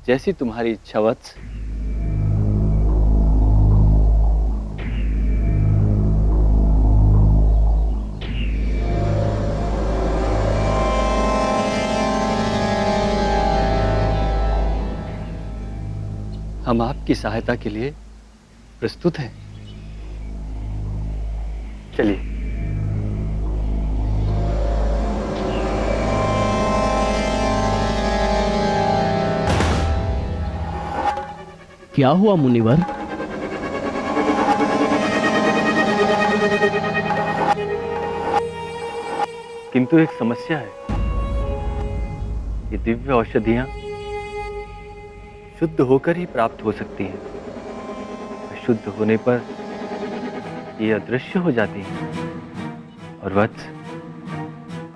जैसी तुम्हारी इच्छा वत्स। हम आपकी सहायता के लिए प्रस्तुत हैं। चलिए। क्या हुआ मुनिवर? किंतु एक समस्या है। ये दिव्य औषधियां शुद्ध होकर ही प्राप्त हो सकती हैं। अशुद्ध होने पर ये अदृश्य हो जाती हैं। और वत्स,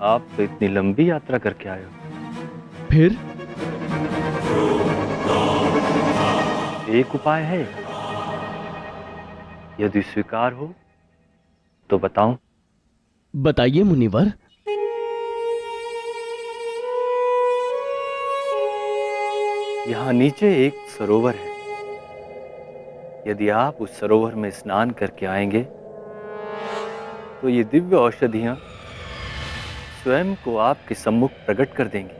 आप तो इतनी लंबी यात्रा करके आए हो। फिर? एक उपाय है, यदि स्वीकार हो तो बताऊं। बताइए मुनिवर। यहां नीचे एक सरोवर है। यदि आप उस सरोवर में स्नान करके आएंगे तो ये दिव्य औषधियां स्वयं को आपके सम्मुख प्रकट कर देंगी।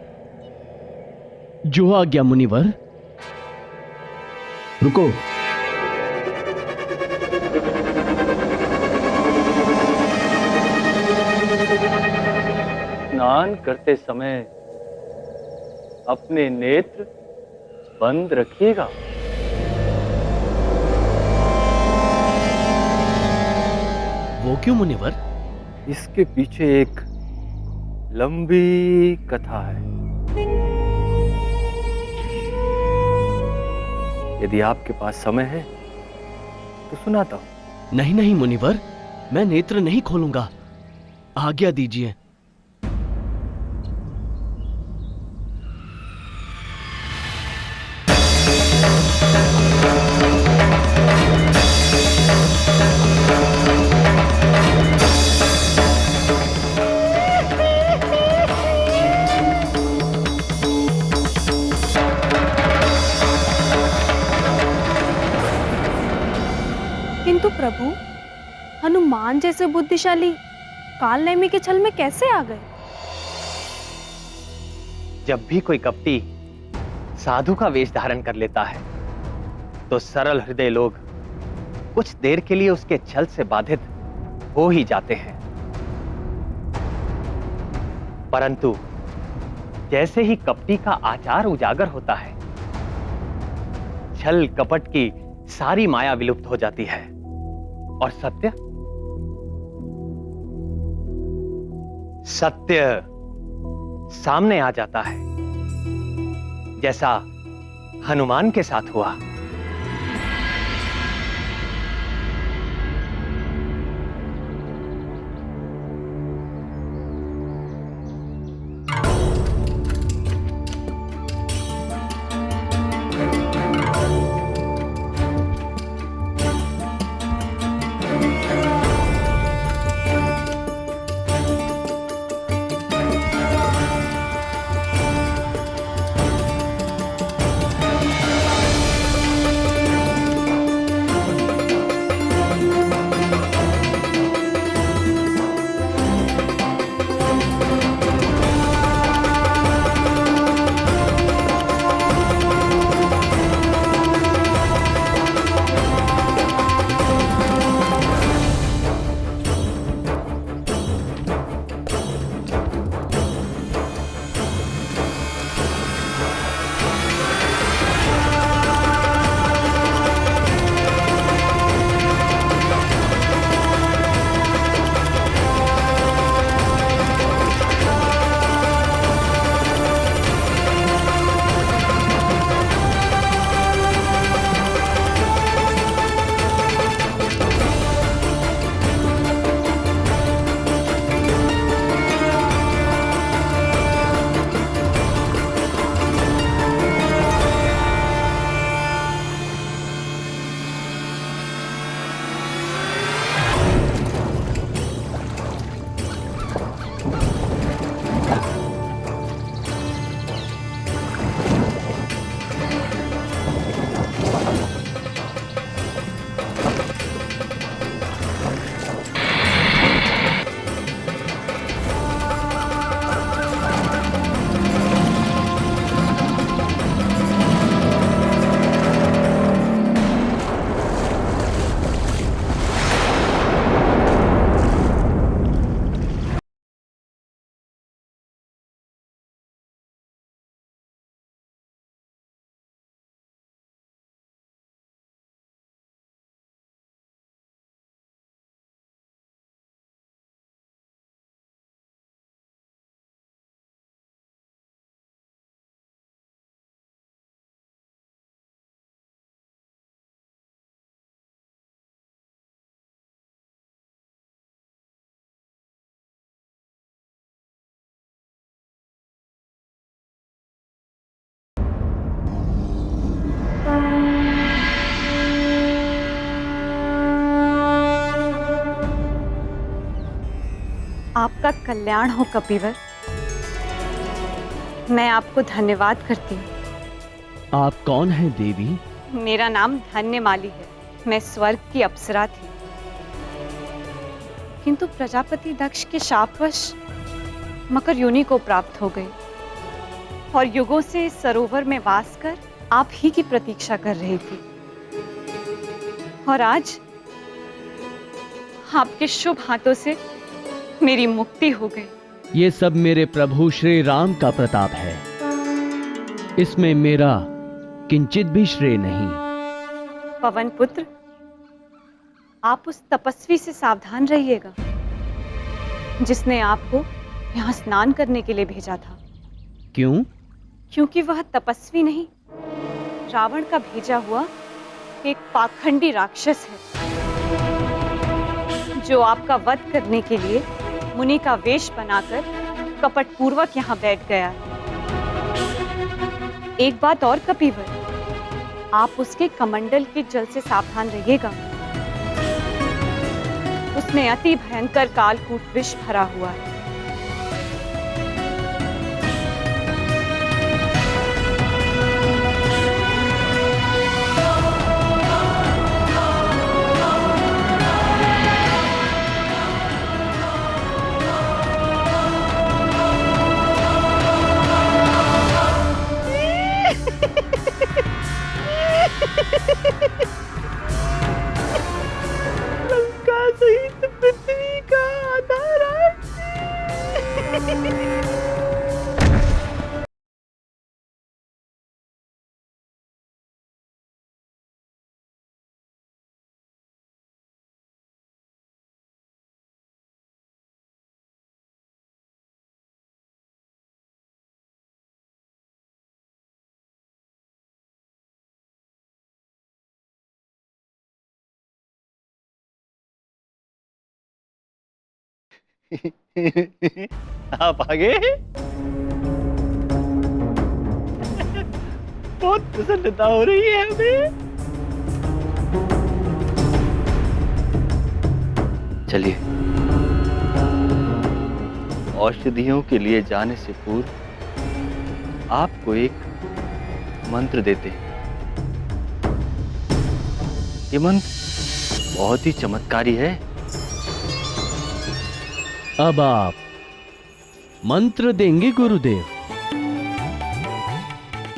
जो आज्ञा मुनिवर। रुको। स्नान करते समय अपने नेत्र बंद रखिएगा। वो क्यों मुनिवर? इसके पीछे एक लंबी कथा है। यदि आपके पास समय है तो सुनाता हूं। नहीं नहीं मुनिवर, मैं नेत्र नहीं खोलूंगा। आज्ञा दीजिए। किंतु प्रभु, हनुमान जैसे बुद्धिशाली कालनेमी के छल में कैसे आ गए? जब भी कोई कपटी साधु का वेश धारण कर लेता है तो सरल हृदय लोग कुछ देर के लिए उसके छल से बाधित हो ही जाते हैं। परंतु जैसे ही कपटी का आचार उजागर होता है, छल कपट की सारी माया विलुप्त हो जाती है और सत्य सामने आ जाता है, जैसा हनुमान के साथ हुआ। आपका कल्याण हो कपिवर। मैं आपको धन्यवाद करती हूँ। आप कौन हैं देवी? मेरा नाम धन्यमाली है। मैं स्वर्ग की अप्सरा थी, किंतु प्रजापति दक्ष के शापवश मकर योनि को प्राप्त हो गई और युगों से इस सरोवर में वास कर आप ही की प्रतीक्षा कर रही थी। और आज आपके शुभ हाथों से मेरी मुक्ति हो गई। ये सब मेरे प्रभु श्री राम का प्रताप है, इसमें मेरा किंचित भी श्रेय नहीं। पवन पुत्र, आप उस तपस्वी से सावधान रहिएगा जिसने आपको यहाँ स्नान करने के लिए भेजा था। क्यों? क्योंकि वह तपस्वी नहीं, रावण का भेजा हुआ एक पाखंडी राक्षस है, जो आपका वध करने के लिए मुनि का वेश बनाकर कपटपूर्वक यहाँ बैठ गया है। एक बात और कपिवर, आप उसके कमंडल के जल से सावधान रहिएगा। उसमें अति भयंकर कालकूट विष भरा हुआ है। लंका सहित पृथ्वी का आधा राज्य। आप आ गए? बहुत प्रसन्नता हो रही है हमें। चलिए, औषधियों के लिए जाने से पूर्व आपको एक मंत्र देते हैं। ये मंत्र बहुत ही चमत्कारी है। अब आप मंत्र देंगे गुरुदेव?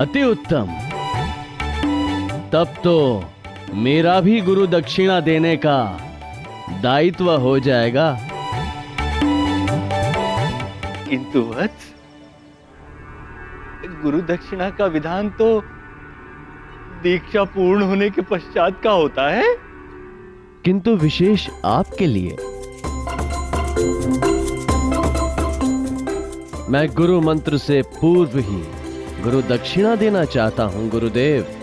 अति उत्तम। तब तो मेरा भी गुरु दक्षिणा देने का दायित्व हो जाएगा। किंतु वत्स, गुरु दक्षिणा का विधान तो दीक्षा पूर्ण होने के पश्चात का होता है। किंतु विशेष आपके लिए मैं गुरु मंत्र से पूर्व ही गुरु दक्षिणा देना चाहता हूं गुरुदेव।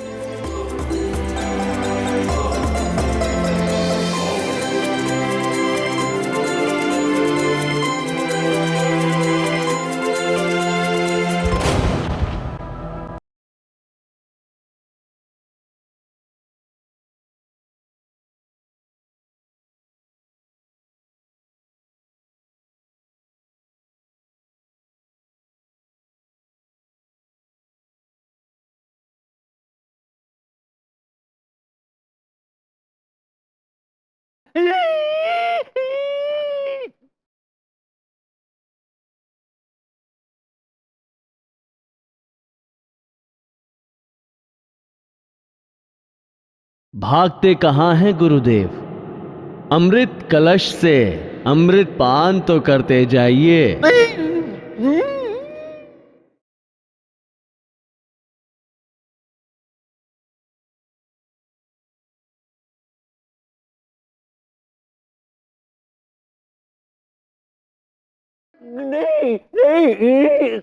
भागते कहां हैं गुरुदेव? अमृत कलश से अमृत पान तो करते जाइए। नहीं नहीं।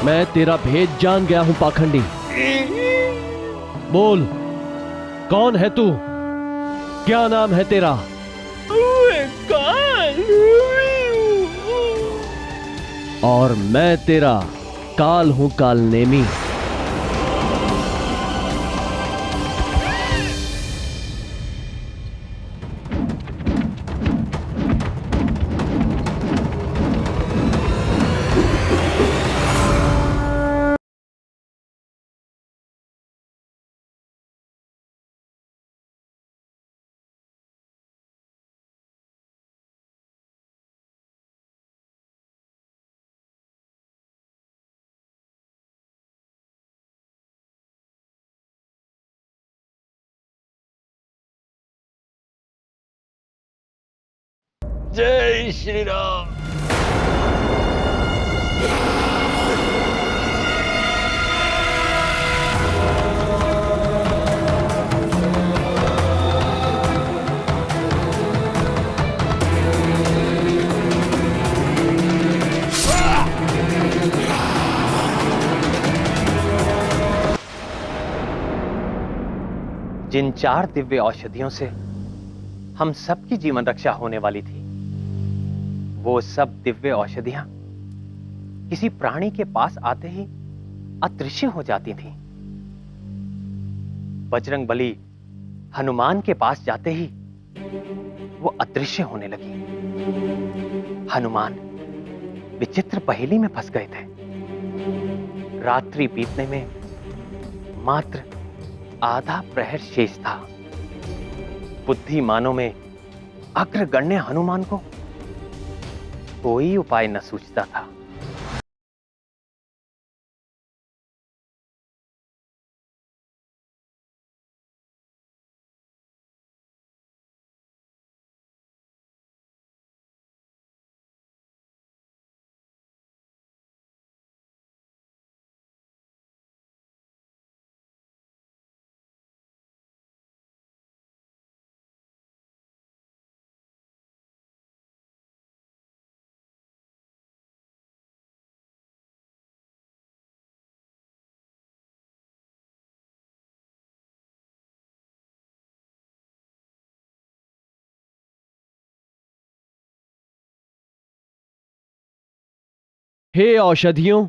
मैं तेरा भेद जान गया हूं पाखंडी। बोल, कौन है तू? क्या नाम है तेरा? और मैं तेरा काल हूं, काल नेमी। जय श्री राम। जिन 4 दिव्य औषधियों से हम सबकी जीवन रक्षा होने वाली थी, वो सब दिव्य औषधियां किसी प्राणी के पास आते ही अदृश्य हो जाती थीं। बजरंग बली हनुमान के पास जाते ही वो अदृश्य होने लगी। हनुमान विचित्र पहेली में फंस गए थे। रात्रि बीतने में मात्र आधा प्रहर शेष था। बुद्धिमानों में अग्रगण्य हनुमान को कोई उपाय न सूझता था। हे औषधियों,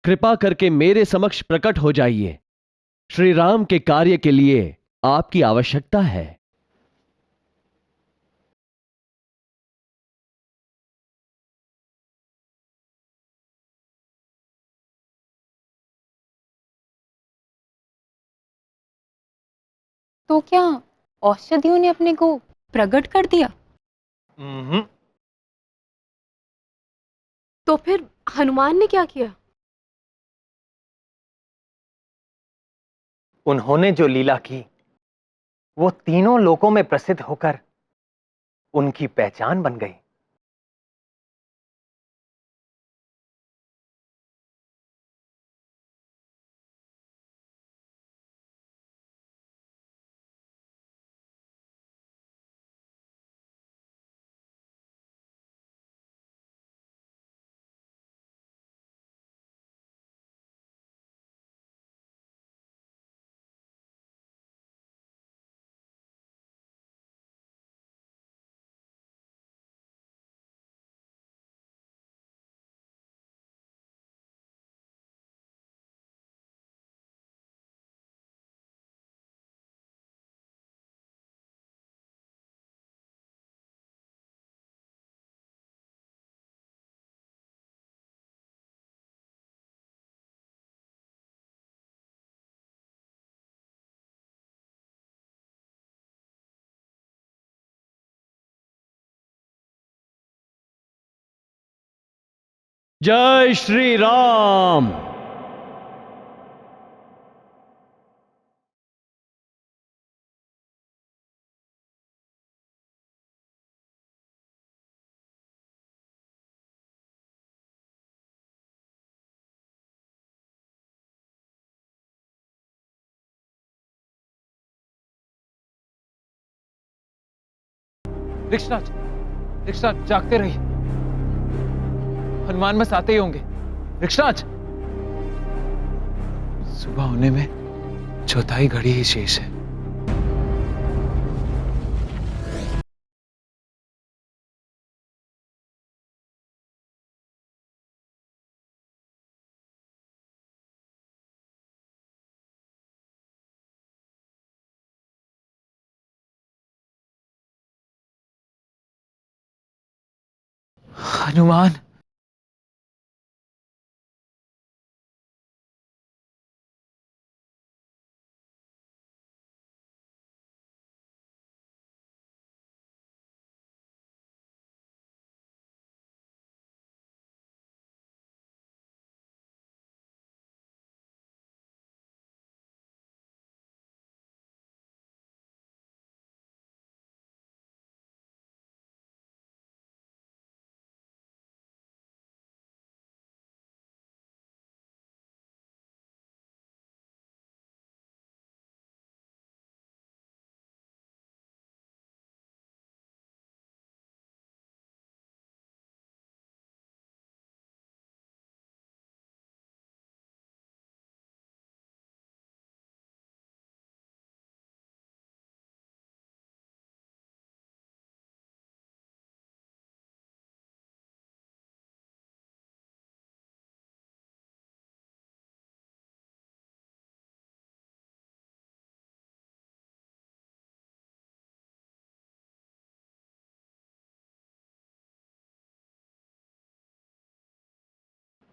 कृपा करके मेरे समक्ष प्रकट हो जाइए। श्री राम के कार्य के लिए आपकी आवश्यकता है। तो क्या औषधियों ने अपने को प्रकट कर दिया? तो फिर हनुमान ने क्या किया? उन्होंने जो लीला की, वो तीनों लोकों में प्रसिद्ध होकर उनकी पहचान बन गई। जय श्री राम। रिक्शा जागते रहिए। हनुमान बस आते ही होंगे। वृक्षराज, सुबह होने में चौथाई घड़ी ही शेष है। हनुमान,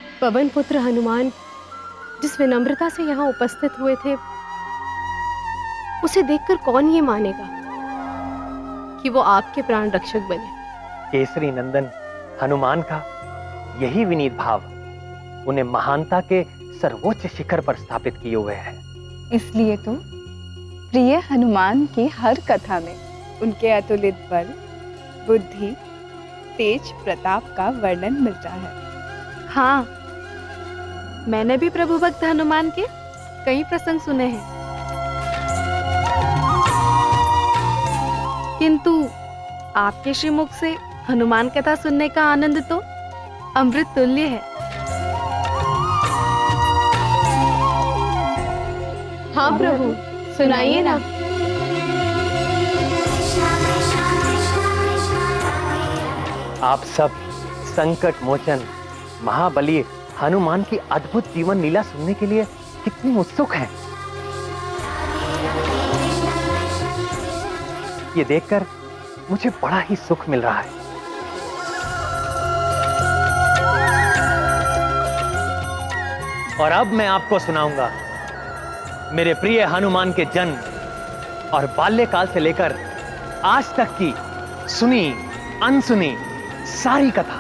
पवन पुत्र हनुमान जिस विनम्रता से यहाँ उपस्थित हुए थे, उसे देखकर कौन ये मानेगा कि वो आपके प्राण रक्षक बने। केसरी नंदन हनुमान का यही विनीत भाव उन्हें महानता के सर्वोच्च शिखर पर स्थापित किए हुए है। इसलिए तो प्रिय हनुमान की हर कथा में उनके अतुलित बल, बुद्धि, तेज प्रताप का वर्णन मिलता है। हाँ, मैंने भी प्रभु भक्त हनुमान के कई प्रसंग सुने हैं, किंतु आपके श्रीमुख से हनुमान कथा सुनने का आनंद तो अमृत तुल्य है। हाँ प्रभु, सुनाइए ना। आप सब संकट मोचन महाबली हनुमान की अद्भुत जीवन लीला सुनने के लिए कितनी उत्सुक हैं। ये देखकर मुझे बड़ा ही सुख मिल रहा है। और अब मैं आपको सुनाऊंगा मेरे प्रिय हनुमान के जन्म और बाल्यकाल से लेकर आज तक की सुनी अनसुनी सारी कथा।